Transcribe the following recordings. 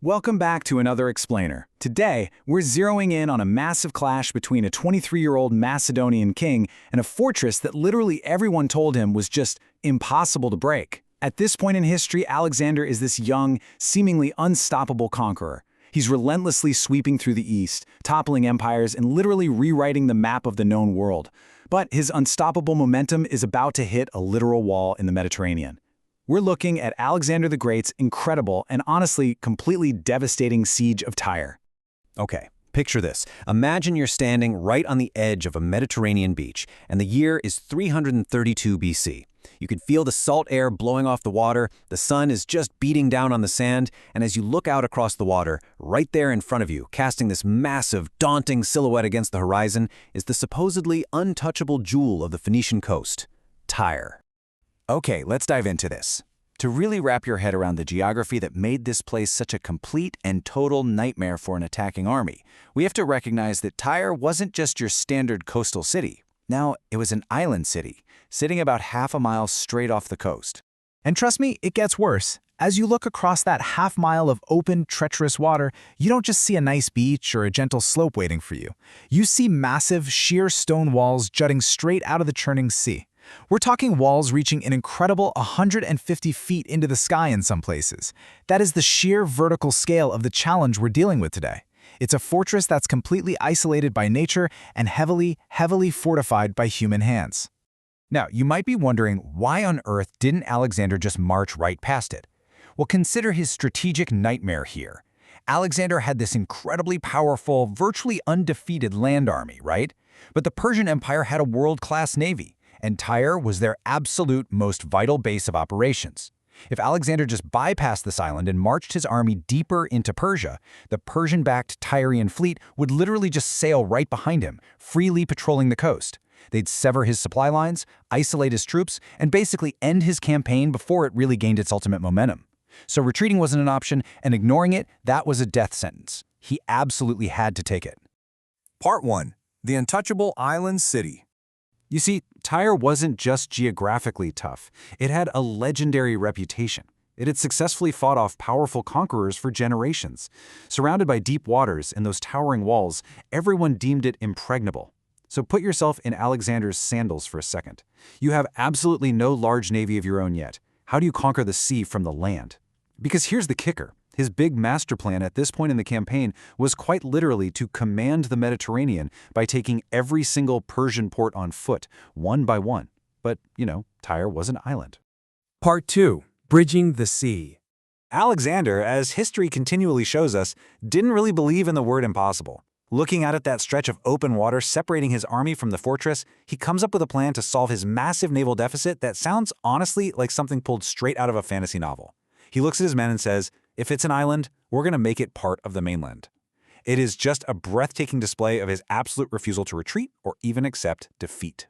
Welcome back to another Explainer. Today, we're zeroing in on a massive clash between a 23-year-old Macedonian king and a fortress that literally everyone told him was just impossible to break. At this point in history, Alexander is this young, seemingly unstoppable conqueror. He's relentlessly sweeping through the east, toppling empires and literally rewriting the map of the known world. But his unstoppable momentum is about to hit a literal wall in the Mediterranean. We're looking at Alexander the Great's incredible and honestly completely devastating siege of Tyre. Okay, picture this. Imagine you're standing right on the edge of a Mediterranean beach, and the year is 332 BC. You can feel the salt air blowing off the water, the sun is just beating down on the sand, and as you look out across the water, right there in front of you, casting this massive, daunting silhouette against the horizon, is the supposedly untouchable jewel of the Phoenician coast, Tyre. Okay, let's dive into this. To really wrap your head around the geography that made this place such a complete and total nightmare for an attacking army, we have to recognize that Tyre wasn't just your standard coastal city. Now, it was an island city, sitting about half a mile straight off the coast. And trust me, it gets worse. As you look across that half mile of open, treacherous water, you don't just see a nice beach or a gentle slope waiting for you. You see massive, sheer stone walls jutting straight out of the churning sea. We're talking walls reaching an incredible 150 feet into the sky in some places. That is the sheer vertical scale of the challenge we're dealing with today. It's a fortress that's completely isolated by nature and heavily fortified by human hands. Now, you might be wondering, why on earth didn't Alexander just march right past it? Well, consider his strategic nightmare here. Alexander had this incredibly powerful, virtually undefeated land army, right? But the Persian Empire had a world-class navy, and Tyre was their absolute most vital base of operations. If Alexander just bypassed this island and marched his army deeper into Persia, the Persian-backed Tyrian fleet would literally just sail right behind him, freely patrolling the coast. They'd sever his supply lines, isolate his troops, and basically end his campaign before it really gained its ultimate momentum. So retreating wasn't an option, and ignoring it, that was a death sentence. He absolutely had to take it. Part 1. The Untouchable Island City. You see, Tyre wasn't just geographically tough. It had a legendary reputation. It had successfully fought off powerful conquerors for generations. Surrounded by deep waters and those towering walls, everyone deemed it impregnable. So put yourself in Alexander's sandals for a second. You have absolutely no large navy of your own yet. How do you conquer the sea from the land? Because here's the kicker. His big master plan at this point in the campaign was quite literally to command the Mediterranean by taking every single Persian port on foot, one by one. But, Tyre was an island. Part 2. Bridging the Sea. Alexander, as history continually shows us, didn't really believe in the word impossible. Looking out at that stretch of open water separating his army from the fortress, he comes up with a plan to solve his massive naval deficit that sounds honestly like something pulled straight out of a fantasy novel. He looks at his men and says, if it's an island, we're going to make it part of the mainland. It is just a breathtaking display of his absolute refusal to retreat or even accept defeat.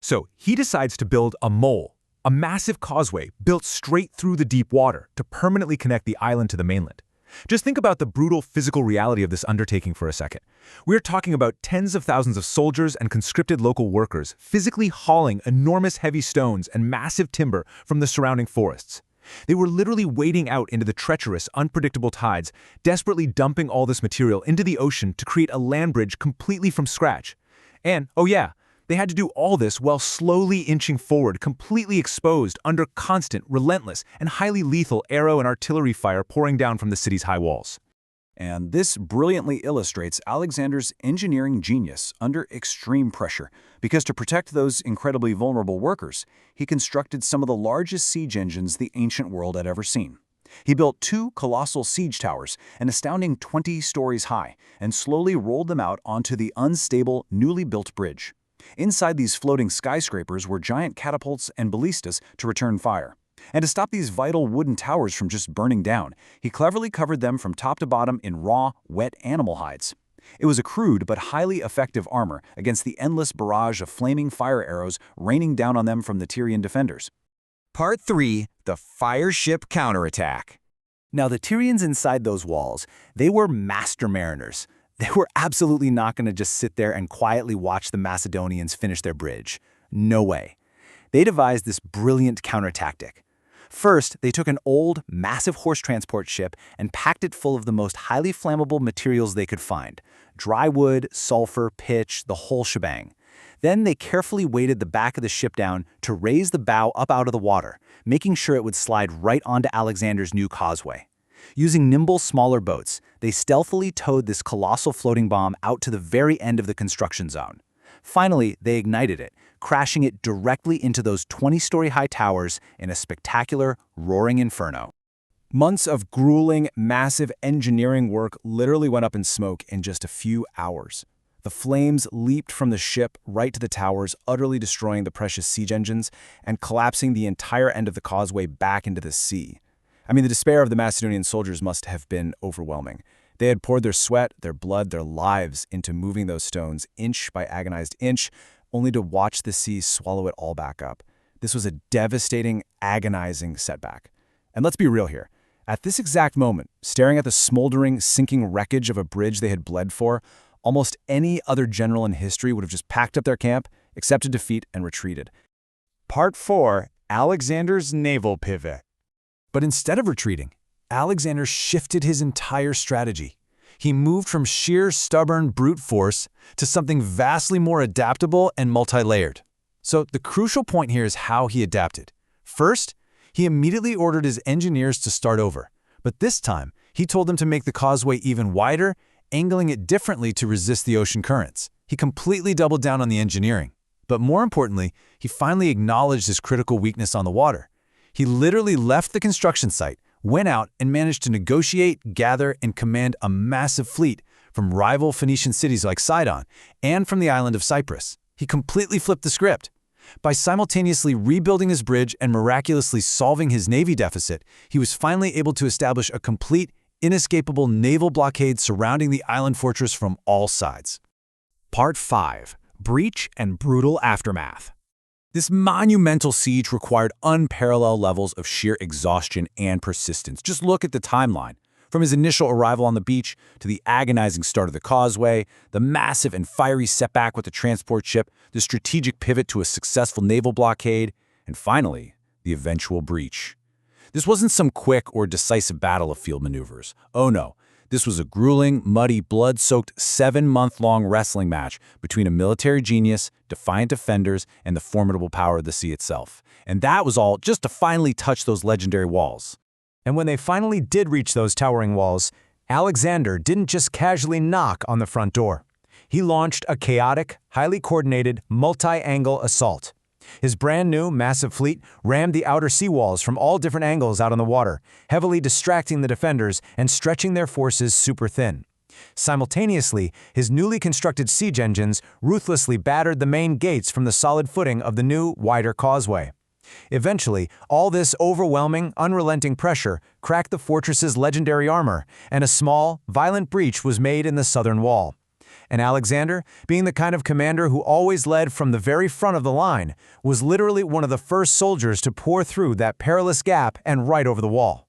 So he decides to build a mole, a massive causeway built straight through the deep water to permanently connect the island to the mainland. Just think about the brutal physical reality of this undertaking for a second. We're talking about tens of thousands of soldiers and conscripted local workers physically hauling enormous heavy stones and massive timber from the surrounding forests. They were literally wading out into the treacherous, unpredictable tides, desperately dumping all this material into the ocean to create a land bridge completely from scratch. And, oh yeah, they had to do all this while slowly inching forward, completely exposed under constant, relentless, and highly lethal arrow and artillery fire pouring down from the city's high walls. And this brilliantly illustrates Alexander's engineering genius under extreme pressure, because to protect those incredibly vulnerable workers, he constructed some of the largest siege engines the ancient world had ever seen. He built 2 colossal siege towers, an astounding 20 stories high, and slowly rolled them out onto the unstable, newly built bridge. Inside these floating skyscrapers were giant catapults and ballistas to return fire. And to stop these vital wooden towers from just burning down, he cleverly covered them from top to bottom in raw, wet animal hides. It was a crude but highly effective armor against the endless barrage of flaming fire arrows raining down on them from the Tyrian defenders. Part 3. The Fire Ship Counterattack. Now, the Tyrians inside those walls, they were master mariners. They were absolutely not going to just sit there and quietly watch the Macedonians finish their bridge. No way. They devised this brilliant counter-tactic. First, they took an old, massive horse transport ship and packed it full of the most highly flammable materials they could find: dry wood, sulfur, pitch, the whole shebang. Then they carefully weighted the back of the ship down to raise the bow up out of the water, making sure it would slide right onto Alexander's new causeway. Using nimble, smaller boats, they stealthily towed this colossal floating bomb out to the very end of the construction zone. Finally, they ignited it, crashing it directly into those 20-story-high towers in a spectacular, roaring inferno. Months of grueling, massive engineering work literally went up in smoke in just a few hours. The flames leaped from the ship right to the towers, utterly destroying the precious siege engines and collapsing the entire end of the causeway back into the sea. I mean, the despair of the Macedonian soldiers must have been overwhelming. They had poured their sweat, their blood, their lives into moving those stones inch by agonized inch, only to watch the sea swallow it all back up. This was a devastating, agonizing setback. And let's be real here. At this exact moment, staring at the smoldering, sinking wreckage of a bridge they had bled for, almost any other general in history would have just packed up their camp, accepted defeat, and retreated. Part 4. Alexander's naval pivot. But instead of retreating, Alexander shifted his entire strategy. He moved from sheer, stubborn brute force to something vastly more adaptable and multi-layered. So the crucial point here is how he adapted. First, he immediately ordered his engineers to start over. But this time, he told them to make the causeway even wider, angling it differently to resist the ocean currents. He completely doubled down on the engineering. But more importantly, he finally acknowledged his critical weakness on the water. He literally left the construction site, went out, and managed to negotiate, gather, and command a massive fleet from rival Phoenician cities like Sidon and from the island of Cyprus. He completely flipped the script. By simultaneously rebuilding his bridge and miraculously solving his navy deficit, he was finally able to establish a complete, inescapable naval blockade surrounding the island fortress from all sides. Part 5. Breach and brutal aftermath. This monumental siege required unparalleled levels of sheer exhaustion and persistence. Just look at the timeline. From his initial arrival on the beach to the agonizing start of the causeway, the massive and fiery setback with the transport ship, the strategic pivot to a successful naval blockade, and finally, the eventual breach. This wasn't some quick or decisive battle of field maneuvers. Oh no, this was a grueling, muddy, blood-soaked 7-month-long wrestling match between a military genius, defiant defenders, and the formidable power of the sea itself. And that was all just to finally touch those legendary walls. And when they finally did reach those towering walls, Alexander didn't just casually knock on the front door. He launched a chaotic, highly coordinated, multi-angle assault. His brand-new, massive fleet rammed the outer seawalls from all different angles out on the water, heavily distracting the defenders and stretching their forces super thin. Simultaneously, his newly constructed siege engines ruthlessly battered the main gates from the solid footing of the new, wider causeway. Eventually, all this overwhelming, unrelenting pressure cracked the fortress's legendary armor, and a small, violent breach was made in the southern wall. And Alexander, being the kind of commander who always led from the very front of the line, was literally one of the first soldiers to pour through that perilous gap and right over the wall.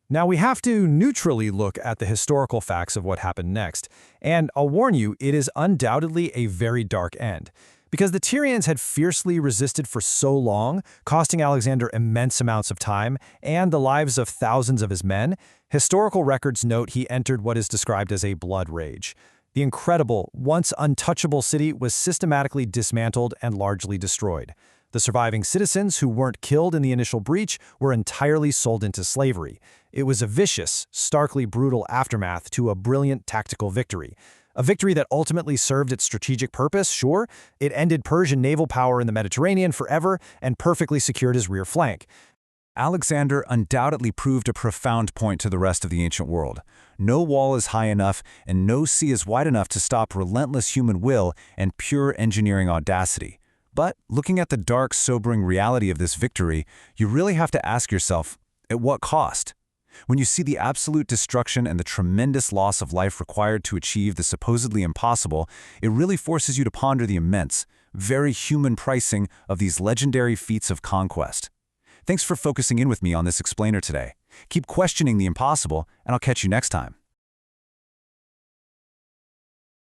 Now we have to neutrally look at the historical facts of what happened next, and I'll warn you, it is undoubtedly a very dark end. Because the Tyrians had fiercely resisted for so long, costing Alexander immense amounts of time and the lives of thousands of his men, historical records note he entered what is described as a blood rage. The incredible, once untouchable city was systematically dismantled and largely destroyed. The surviving citizens who weren't killed in the initial breach were entirely sold into slavery. It was a vicious, starkly brutal aftermath to a brilliant tactical victory. A victory that ultimately served its strategic purpose, sure. It ended Persian naval power in the Mediterranean forever and perfectly secured his rear flank. Alexander undoubtedly proved a profound point to the rest of the ancient world. No wall is high enough and no sea is wide enough to stop relentless human will and pure engineering audacity. But looking at the dark, sobering reality of this victory, you really have to ask yourself, at what cost? When you see the absolute destruction and the tremendous loss of life required to achieve the supposedly impossible, it really forces you to ponder the immense, very human pricing of these legendary feats of conquest. Thanks for focusing in with me on this explainer today. Keep questioning the impossible, and I'll catch you next time.